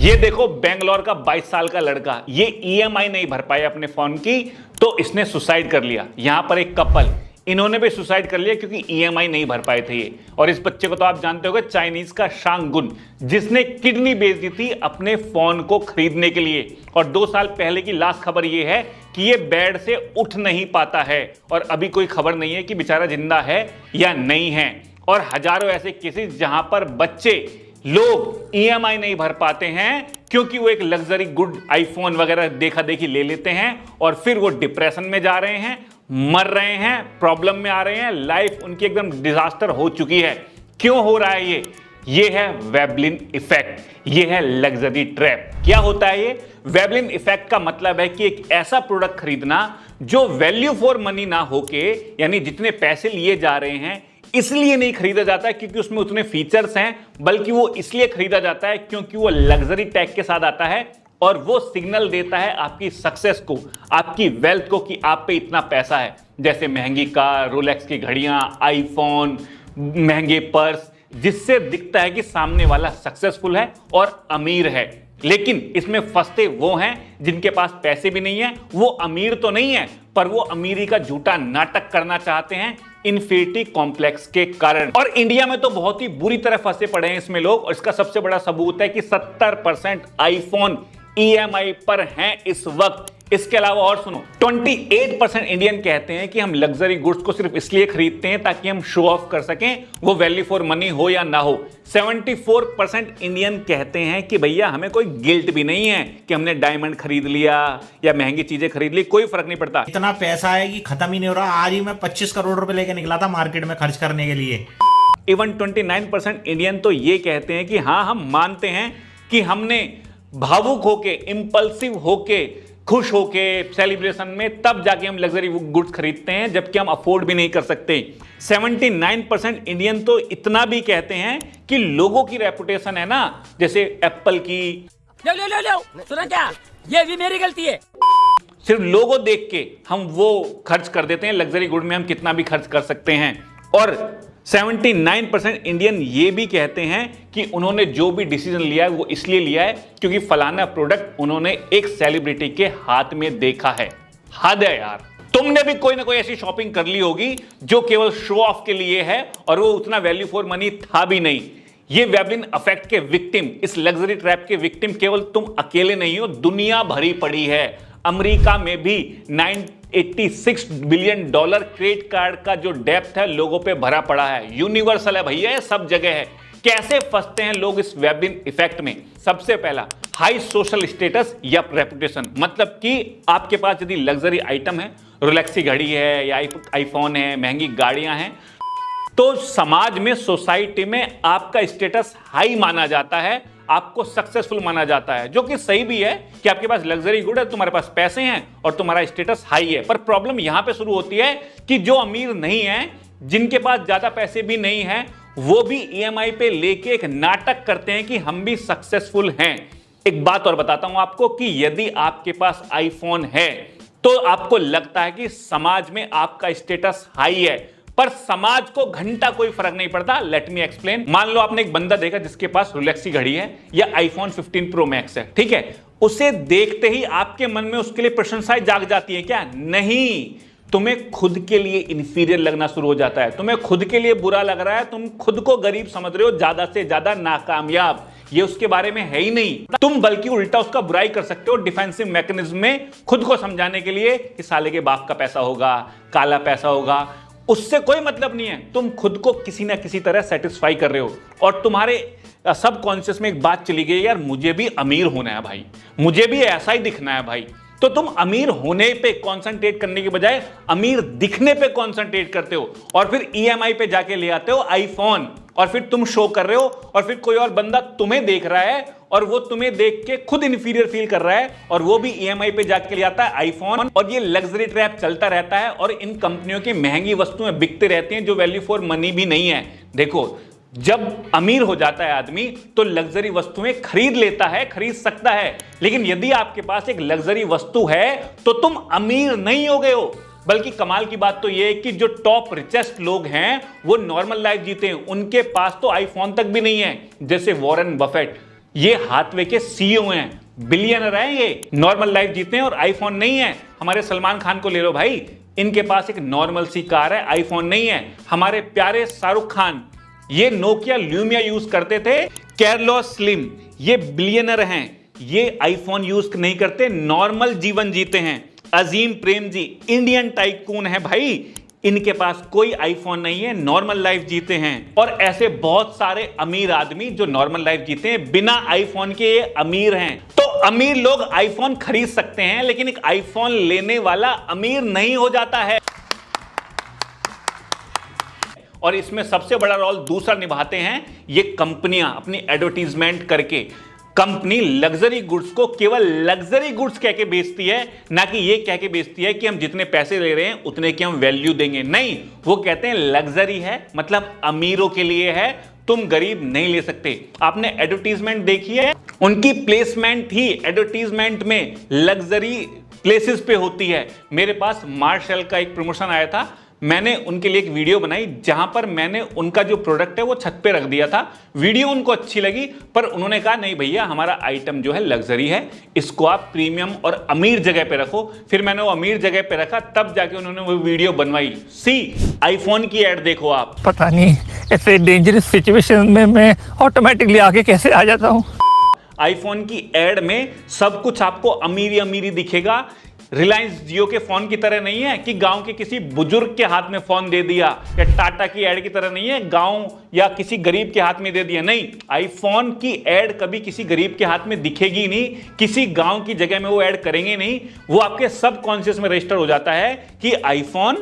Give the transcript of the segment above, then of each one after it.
ये देखो बेंगलोर का 22 साल का लड़का, ये ईएमआई नहीं भर पाया अपने फोन की तो इसने सुसाइड कर लिया। यहां पर एक कपल, इन्होंने भी सुसाइड कर लिया क्योंकि ईएमआई नहीं भर पाए थे ये। और इस बच्चे को तो आप जानते होंगे, चाइनीज का शांगुन, जिसने किडनी बेच दी थी अपने फोन को खरीदने के लिए। और 2 साल पहले की लास्ट खबर ये है कि ये बेड से उठ नहीं पाता है और अभी कोई खबर नहीं है कि बेचारा जिंदा है या नहीं है। और हजारों ऐसे केसेस जहां पर बच्चे लोग ईएमआई नहीं भर पाते हैं क्योंकि वो एक लग्जरी गुड आईफोन वगैरह देखा देखी ले लेते हैं और फिर वो डिप्रेशन में जा रहे हैं, मर रहे हैं, प्रॉब्लम में आ रहे हैं, लाइफ उनकी एकदम डिजास्टर हो चुकी है। क्यों हो रहा है ये है वेबलिन इफेक्ट, ये है लग्जरी ट्रैप। क्या होता है ये वेबलिन इफेक्ट? का मतलब है कि एक ऐसा प्रोडक्ट खरीदना जो वैल्यू फॉर मनी ना होके, यानी जितने पैसे लिए जा रहे हैं इसलिए नहीं खरीदा जाता है क्योंकि उसमें उतने फीचर्स हैं, बल्कि वो इसलिए खरीदा जाता है क्योंकि वो लग्जरी टैग के साथ आता है और वो सिग्नल देता है आपकी सक्सेस को, आपकी वेल्थ को कि आप पे इतना पैसा है। जैसे महंगी कार, रोलेक्स की घड़ियां, आईफोन, महंगे पर्स, जिससे दिखता है कि सामने वाला सक्सेसफुल है और अमीर है। लेकिन इसमें फंसते वो हैं जिनके पास पैसे भी नहीं है, वो अमीर तो नहीं है पर वो अमीरी का झूठा नाटक करना चाहते हैं इन्फिनिटी कॉम्प्लेक्स के कारण। और इंडिया में तो बहुत ही बुरी तरह फंसे पड़े हैं इसमें लोग। और इसका सबसे बड़ा सबूत है कि 70% आईफोन ईएमआई पर हैं इस वक्त। इसके अलावा और सुनो, 28% इंडियन कहते हैं कि हम लग्जरी गुड्स को सिर्फ इसलिए खरीदते हैं ताकि हम शो ऑफ कर सकें, वो वैल्यू फॉर मनी हो या ना हो। 74% इंडियन कहते हैं कि भैया हमें कोई गिल्ट भी नहीं है कि हमने डायमंड खरीद लिया या महंगी चीजें खरीद ली, कोई फर्क नहीं पड़ता। इतना पैसा है कि खत्म ही नहीं हो रहा। आज ही मैं 25 करोड़ रुपए लेके निकला था मार्केट में खर्च करने के लिए। इवन 29% इंडियन तो ये कहते हैं कि हाँ, हम मानते हैं कि हमने भावुक होके, इंपल्सिव होके, खुश होके सेलिब्रेशन में तब जाके हम लग्जरी गुड्स खरीदते हैं जबकि हम अफोर्ड भी नहीं कर सकते। 79% इंडियन तो इतना भी कहते हैं कि लोगों की रेपुटेशन है ना, जैसे एप्पल की, लो सुना क्या, ये भी मेरी गलती है, सिर्फ लोगो देख के हम वो खर्च कर देते हैं। लग्जरी गुड में हम कितना भी खर्च कर सकते हैं। और 79% इंडियन ये भी कहते हैं कि उन्होंने जो भी डिसीजन लिया है वो इसलिए लिया है क्योंकि फलाना प्रोडक्ट उन्होंने एक सेलिब्रिटी के हाथ में देखा है। हद है यार, तुमने भी कोई ना कोई ऐसी शॉपिंग कर ली होगी जो केवल शो ऑफ के लिए है और वो उतना वैल्यू फॉर मनी था भी नहीं। ये वेबलिन इफेक्ट के विक्टिम, इस लग्जरी ट्रैप के विक्टिम केवल तुम अकेले नहीं हो, दुनिया भरी पड़ी है। अमेरिका में भी 986 बिलियन डॉलर क्रेडिट कार्ड का जो डेप्थ है लोगों पे भरा पड़ा है। यूनिवर्सल है भैया, सब जगह है। कैसे फंसते हैं लोग इस वेबलिन इफेक्ट में? सबसे पहला, हाई सोशल स्टेटस या रेपुटेशन। मतलब कि आपके पास यदि लग्जरी आइटम है, रोलेक्स की घड़ी है या आईफोन है, महंगी गाड़ियां हैं, तो समाज में, सोसाइटी में आपका स्टेटस हाई माना जाता है, आपको सक्सेसफुल माना जाता है। जो कि सही भी है कि आपके पास लग्जरी गुड है, तुम्हारे पास पैसे हैं और तुम्हारा स्टेटस हाई है। पर प्रॉब्लम यहां पे शुरू होती है कि जो अमीर नहीं है, जिनके पास ज्यादा पैसे भी नहीं है, वो भी ईएमआई पे लेके एक नाटक करते हैं कि हम भी सक्सेसफुल हैं। एक बात और बताता हूं आपको कि यदि आपके पास आईफोन है तो आपको लगता है कि समाज में आपका स्टेटस हाई है, पर समाज को घंटा कोई फर्क नहीं पड़ता। Let me explain. मान लो आपने एक बंदा देखा जिसके पास रोलेक्स की घड़ी है या आईफोन 15 प्रो मैक्स है, ठीक है, उसे देखते ही आपके मन में उसके लिए प्रशंसाएं जाग जाती है क्या? नहीं, तुम्हें खुद के लिए इंफीरियर लगना शुरू हो जाता है, तुम्हें खुद के लिए बुरा लग रहा है, तुम खुद को गरीब समझ रहे हो, ज्यादा से ज्यादा नाकामयाब। ये उसके बारे में है ही नहीं। तुम बल्कि उल्टा उसका बुराई कर सकते हो डिफेंसिव मैकेनिज्म में, खुद को समझाने के लिए कि साले के बाप का पैसा होगा, काला पैसा होगा। उससे कोई मतलब नहीं है, तुम खुद को किसी ना किसी तरह सेटिस्फाई कर रहे हो और तुम्हारे सबकॉन्शियस में एक बात चली गई, यार मुझे भी अमीर होना है भाई, मुझे भी ऐसा ही दिखना है भाई। तो तुम अमीर होने पे कंसंट्रेट करने के बजाय अमीर दिखने पे कंसंट्रेट करते हो और फिर ईएमआई पे जाके ले आते हो आईफोन और फिर तुम शो कर रहे हो और फिर कोई और बंदा तुम्हें देख रहा है और वो तुम्हें देख के खुद इंफीरियर फील कर रहा है और वो भी ईएमआई पे जाके ले आता है आईफोन। और ये लग्जरी ट्रैप चलता रहता है और इन कंपनियों की महंगी वस्तुएं बिकते रहती हैं जो वैल्यू फॉर मनी भी नहीं है। देखो, जब अमीर हो जाता है आदमी तो लग्जरी वस्तुएं खरीद लेता है, खरीद सकता है, लेकिन यदि आपके पास एक लग्जरी वस्तु है तो तुम अमीर नहीं हो गए हो। बल्कि कमाल की बात तो यह है कि जो टॉप रिचेस्ट लोग हैं वो नॉर्मल लाइफ जीते हैं, उनके पास तो आईफोन तक भी नहीं है। जैसे वॉरेन बफेट, ये हाथवे के सीईओ हैं, बिलियनर हैं, ये नॉर्मल लाइफ जीते हैं और आईफोन नहीं है। हमारे सलमान खान को ले लो भाई, इनके पास एक नॉर्मल सी कार है, आईफोन नहीं है। हमारे प्यारे शाहरुख खान ये नोकिया ल्यूमिया यूज करते थे। कैर्लोस स्लिम ये बिलियनर हैं, ये आईफोन यूज नहीं करते, नॉर्मल जीवन जीते हैं। अजीम प्रेम जी इंडियन टाइकून है भाई, इनके पास कोई आईफोन नहीं है, नॉर्मल लाइफ जीते हैं। और ऐसे बहुत सारे अमीर आदमी जो नॉर्मल लाइफ जीते हैं, बिना आईफोन के ये अमीर हैं। तो अमीर लोग आईफोन खरीद सकते हैं, लेकिन एक आईफोन लेने वाला अमीर नहीं हो जाता है। और इसमें सबसे बड़ा रोल दूसरा निभाते हैं ये कंपनियां अपनी एडवर्टीजमेंट करके। कंपनी लग्जरी गुड्स को केवल लग्जरी गुड्स कह के बेचती है, ना कि ये कह के बेचती है कि हम जितने पैसे ले रहे हैं उतने की हम वैल्यू देंगे। नहीं, वो कहते हैं लग्जरी है मतलब अमीरों के लिए है, तुम गरीब नहीं ले सकते। आपने एडवर्टीजमेंट देखी है, उनकी प्लेसमेंट ही एडवर्टीजमेंट में लग्जरी प्लेसेस पे होती है। मेरे पास मार्शल का एक प्रमोशन आया था, मैंने उनके लिए एक वीडियो बनाई जहां पर मैंने उनका जो प्रोडक्ट है वो छत पे रख दिया था। वीडियो उनको अच्छी लगी, पर उन्होंने कहा नहीं भैया हमारा आइटम जो है लग्जरी है, इसको आप प्रीमियम और अमीर जगह पे रखो। फिर मैंने वो अमीर जगह पे रखा, तब जाके उन्होंने वो वीडियो बनवाई। सी आईफोन की एड देखो आप। पता नहीं ऐसे डेंजरस सिचुएशन में मैं ऑटोमेटिकली आगे कैसे आ जाता हूँ। आईफोन की एड में सब कुछ आपको अमीरी अमीरी दिखेगा। रिलायंस जियो के फोन की तरह नहीं है कि गांव के किसी बुजुर्ग के हाथ में फोन दे दिया, या टाटा की एड की तरह नहीं है गांव या किसी गरीब के हाथ में दे दिया। नहीं, आईफोन की एड कभी किसी गरीब के हाथ में दिखेगी नहीं, किसी गांव की जगह में वो एड करेंगे नहीं। वो आपके सबकॉन्शियस में रजिस्टर हो जाता है कि आईफोन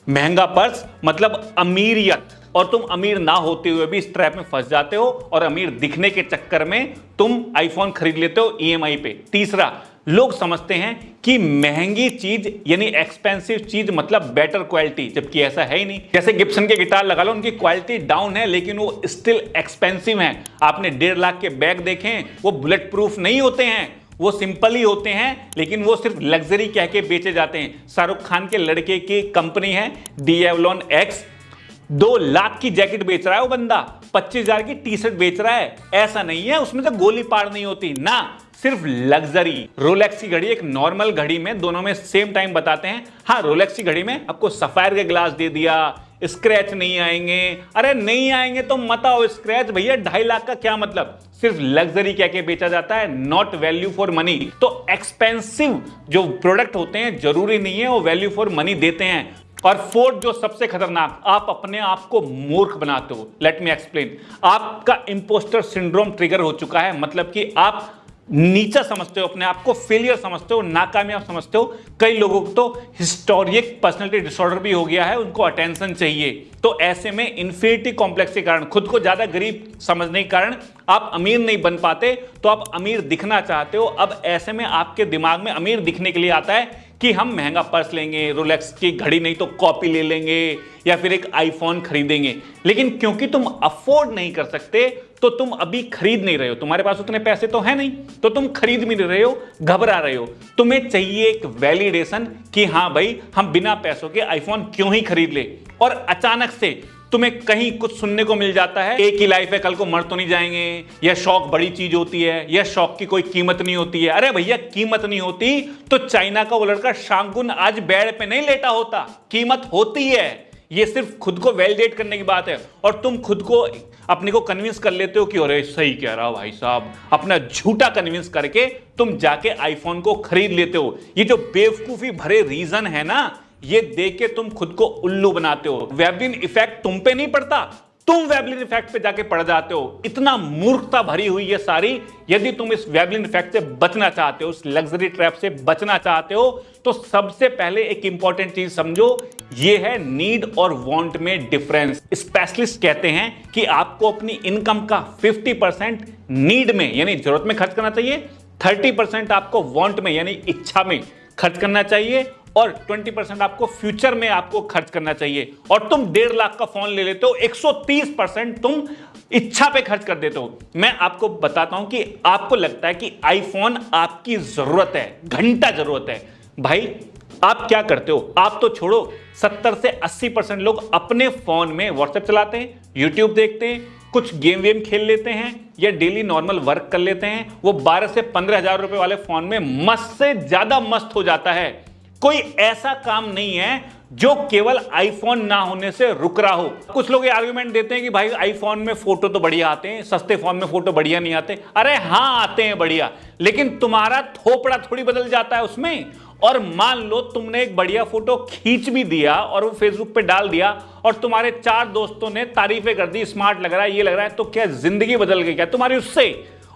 महंगा पर्स मतलब अमीरियत, और तुम अमीर ना होते हुए भी इस ट्रैप में फंस जाते हो और अमीर दिखने के चक्कर में तुम आईफोन खरीद लेते हो ईएमआई पे। तीसरा, लोग समझते हैं कि महंगी चीज यानी एक्सपेंसिव चीज मतलब बेटर क्वालिटी, जबकि ऐसा है ही नहीं। जैसे गिब्सन के गिटार लगा लो, उनकी क्वालिटी डाउन है लेकिन वो स्टिल एक्सपेंसिव हैं। आपने 1.5 लाख के बैग देखें, वो बुलेट प्रूफ नहीं होते हैं, वो सिंपल ही होते हैं, लेकिन वो सिर्फ लग्जरी कह के बेचे जाते हैं। शाहरुख खान के लड़के की कंपनी है डीएवलॉन एक्स, 2 लाख की जैकेट बेच रहा है वो बंदा, 25,000 की टी शर्ट बेच रहा है। ऐसा नहीं है उसमें तो गोली पार नहीं होती ना, सिर्फ लग्जरी। रोलेक्स की घड़ी एक नॉर्मल घड़ी में दोनों में सेम टाइम बताते हैं। हाँ, रोलेक्स की घड़ी में आपको सफायर के ग्लास दे दिया, स्क्रैच नहीं आएंगे। अरे नहीं आएंगे तो मत आओ स्क्रैच भैया, 2.5 लाख का क्या मतलब। सिर्फ लग्जरी कह के बेचा जाता है, नॉट वैल्यू फॉर मनी। तो एक्सपेंसिव जो प्रोडक्ट होते हैं जरूरी नहीं है वो वैल्यू फॉर मनी देते हैं। और फोर्थ जो सबसे खतरनाक, आप अपने आप को मूर्ख बनाते हो। Let me explain. आपका इंपोस्टर सिंड्रोम ट्रिगर हो चुका है, मतलब कि आप नीचा समझते हो अपने आप को, फेलियर समझते हो, नाकामयाब समझते हो। कई लोगों को तो हिस्टोरिक पर्सनालिटी डिसऑर्डर भी हो गया है, उनको अटेंशन चाहिए। तो ऐसे में इंफिनिटी कॉम्प्लेक्स के कारण, खुद को ज्यादा गरीब समझने के कारण आप अमीर नहीं बन पाते, तो आप अमीर दिखना चाहते हो। अब ऐसे में आपके दिमाग में अमीर दिखने के लिए आता है कि हम महंगा पर्स लेंगे, रोलेक्स की घड़ी नहीं तो कॉपी ले लेंगे, या फिर एक आईफोन खरीदेंगे। लेकिन क्योंकि तुम अफोर्ड नहीं कर सकते तो तुम अभी खरीद नहीं रहे हो, तुम्हारे पास उतने पैसे तो है नहीं, तो तुम खरीद भी नहीं रहे हो, घबरा रहे हो। तुम्हें चाहिए एक वैलिडेशन कि हाँ भाई हम बिना पैसों के आईफोन क्यों ही खरीद ले। और अचानक से तुम्हें कहीं कुछ सुनने को मिल जाता है, एक ही लाइफ है, कल को मर तो नहीं जाएंगे, या शौक बड़ी चीज होती है, या शौक की कोई कीमत नहीं होती है। अरे भैया कीमत नहीं होती तो चाइना का वो लड़का शांगुन आज बेड पे नहीं लेटा होता, कीमत होती है। ये सिर्फ खुद को वैलिडेट करने की बात है, और तुम खुद को अपने को कन्विंस कर लेते हो कि अरे सही कह रहा भाई साहब, अपना झूठा कन्विंस करके तुम जाके आईफोन को खरीद लेते हो। ये जो बेवकूफी भरे रीजन है ना, ये देख के तुम खुद को उल्लू बनाते हो। वेबलिन इफेक्ट तुम पे नहीं पड़ता, तुम वेबलिन इफेक्ट पे जाके पड़ जाते हो। इतना मूर्खता भरी हुई है सारी। यदि तुम इस वेबलिन इफेक्ट से बचना चाहते हो, इस लग्जरी ट्रैप से बचना चाहते हो, तो सबसे पहले एक इंपॉर्टेंट चीज समझो, ये है नीड और वांट में डिफरेंस। स्पेशलिस्ट कहते हैं कि आपको अपनी इनकम का 50% नीड में यानी जरूरत में खर्च करना चाहिए, 30% आपको वांट में यानी इच्छा में खर्च करना चाहिए, और 20% आपको फ्यूचर में आपको खर्च करना चाहिए। और तुम 1.5 लाख का फोन ले लेते हो, 130% तुम इच्छा पे खर्च कर देते हो। मैं आपको बताता हूं कि आपको लगता है कि आईफोन आपकी जरूरत है, घंटा जरूरत है। भाई आप क्या करते हो? आप तो छोड़ो, 70 से 80% लोग अपने फोन में व्हाट्सएप चलाते हैं, यूट्यूब देखते हैं, कुछ गेम वेम खेल लेते हैं, या डेली नॉर्मल वर्क कर लेते हैं, वो 12 से 15 हजार रुपए वाले फोन में मस्त से ज्यादा मस्त हो जाता है। कोई ऐसा काम नहीं है जो केवल आईफोन ना होने से रुक रहा हो। कुछ लोग ये आर्गुमेंट देते हैं कि भाई आईफोन में फोटो तो बढ़िया आते हैं, सस्ते फोन में फोटो बढ़िया नहीं आते। अरे हाँ आते हैं बढ़िया, लेकिन तुम्हारा थोपड़ा थोड़ी बदल जाता है उसमें। और मान लो तुमने एक बढ़िया फोटो खींच भी दिया और वो फेसबुक पे डाल दिया और तुम्हारे 4 दोस्तों ने तारीफें कर दी, स्मार्ट लग रहा है, ये लग रहा है, तो क्या जिंदगी बदल गई क्या तुम्हारी?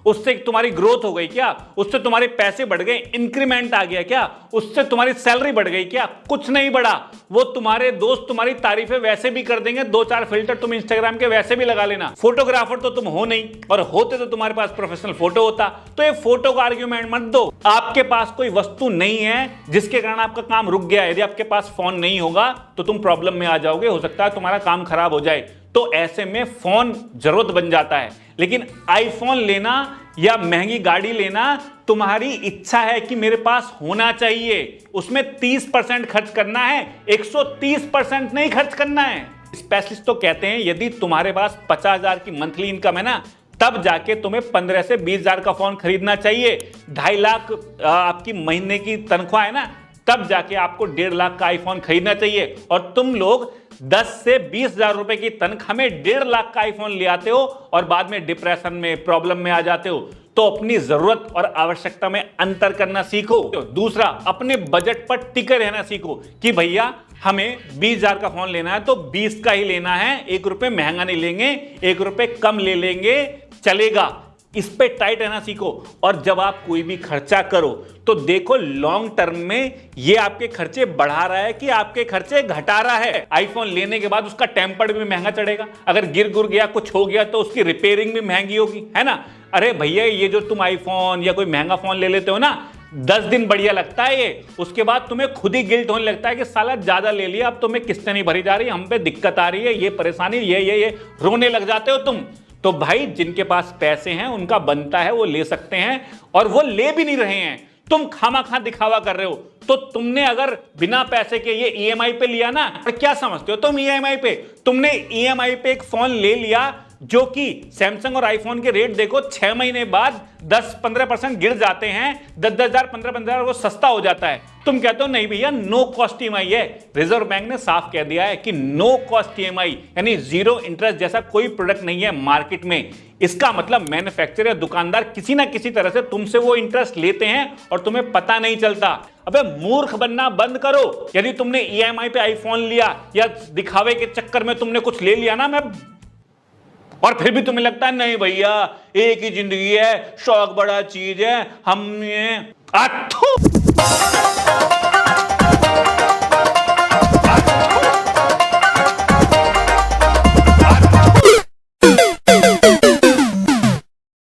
उससे तुम्हारी ग्रोथ हो गई क्या? उससे तुम्हारे पैसे बढ़ गए, इंक्रीमेंट आ गया क्या? उससे तुम्हारी सैलरी बढ़ गई क्या? कुछ नहीं बढ़ा। वो तुम्हारे दोस्त तुम्हारी तारीफें वैसे भी कर देंगे, 2-4 फिल्टर तुम इंस्टाग्राम के वैसे भी लगा लेना। फोटोग्राफर तो तुम हो नहीं, और होते तो तुम्हारे पास प्रोफेशनल फोटो होता। तो ये फोटो का आर्ग्यूमेंट मत दो। आपके पास कोई वस्तु नहीं है जिसके कारण आपका काम रुक गया। यदि आपके पास फोन नहीं होगा तो तुम प्रॉब्लम में आ जाओगे, हो सकता है तुम्हारा काम खराब हो जाए। तो ऐसे में फोन जरूरत बन जाता है। लेकिन आईफोन लेना या महंगी गाड़ी लेना तुम्हारी इच्छा है कि मेरे पास होना चाहिए, उसमें 30% खर्च करना है, 130% नहीं खर्च करना है। स्पेशलिस्ट तो कहते हैं यदि तुम्हारे पास 50,000 की मंथली इनकम है ना, तब जाके तुम्हें 15 से 20,000 का फोन खरीदना चाहिए। 2.5 लाख आपकी महीने की तनख्वाह है ना, तब जाके आपको 1.5 लाख का आईफोन खरीदना चाहिए। और तुम लोग 10 से 20,000 रुपए की तनख्वाह में 1.5 लाख का आईफोन ले आते हो और बाद में डिप्रेशन में, प्रॉब्लम में आ जाते हो। तो अपनी जरूरत और आवश्यकता में अंतर करना सीखो। दूसरा, अपने बजट पर टिके रहना सीखो कि भैया हमें 20,000 का फोन लेना है तो 20 का ही लेना है, 1 रुपए महंगा नहीं लेंगे, 1 रुपए कम ले लेंगे, चलेगा। इस पे टाइट रहना सीखो। और जब आप कोई भी खर्चा करो तो देखो लॉन्ग टर्म में ये आपके खर्चे बढ़ा रहा है कि आपके खर्चे घटा रहा है। आईफोन लेने के बाद उसका टेम्पर्ड भी महंगा चढ़ेगा, अगर गिर गुर गया, कुछ हो गया तो उसकी रिपेयरिंग भी महंगी होगी, है ना। अरे भैया ये जो तुम आईफोन या कोई महंगा फोन ले लेते हो ना, 10 दिन बढ़िया लगता है ये, उसके बाद तुम्हें खुद ही गिल्ट होने लगता है कि साला ज्यादा ले लिया, अब तुम्हें किस्तें नहीं भरी जा रही, हम पे दिक्कत आ रही है, ये परेशानी, ये रोने लग जाते हो तुम। तो भाई जिनके पास पैसे हैं उनका बनता है, वो ले सकते हैं, और वो ले भी नहीं रहे हैं। तुम खामा दिखावा कर रहे हो। तो तुमने अगर बिना पैसे के ये ईएमआई पे लिया ना, और क्या समझते हो तुम ईएमआई पे? तुमने ईएमआई पे एक फोन ले लिया जो कि सैमसंग और आईफोन के रेट देखो 6 महीने बाद 10-15% गिर जाते हैं, 10,000 15,000 वो सस्ता हो जाता है। तुम कहते हो नहीं भैया नो कॉस्ट ईएमआई है। रिजर्व बैंक ने साफ कह दिया है कि नो कॉस्ट ईएमआई यानी जीरो इंटरेस्ट जैसा कोई प्रोडक्ट नहीं है मार्केट में। इसका मतलब मैन्युफैक्चरर या दुकानदार किसी ना किसी तरह से तुमसे वो इंटरेस्ट लेते हैं और तुम्हें पता नहीं चलता। अबे मूर्ख बनना बंद करो। यदि तुमने ईएमआई पे आईफोन लिया या दिखावे के चक्कर में तुमने कुछ ले लिया ना, और फिर भी तुम्हें लगता है नहीं भैया एक ही जिंदगी है, शौक बड़ा चीज है, हम ये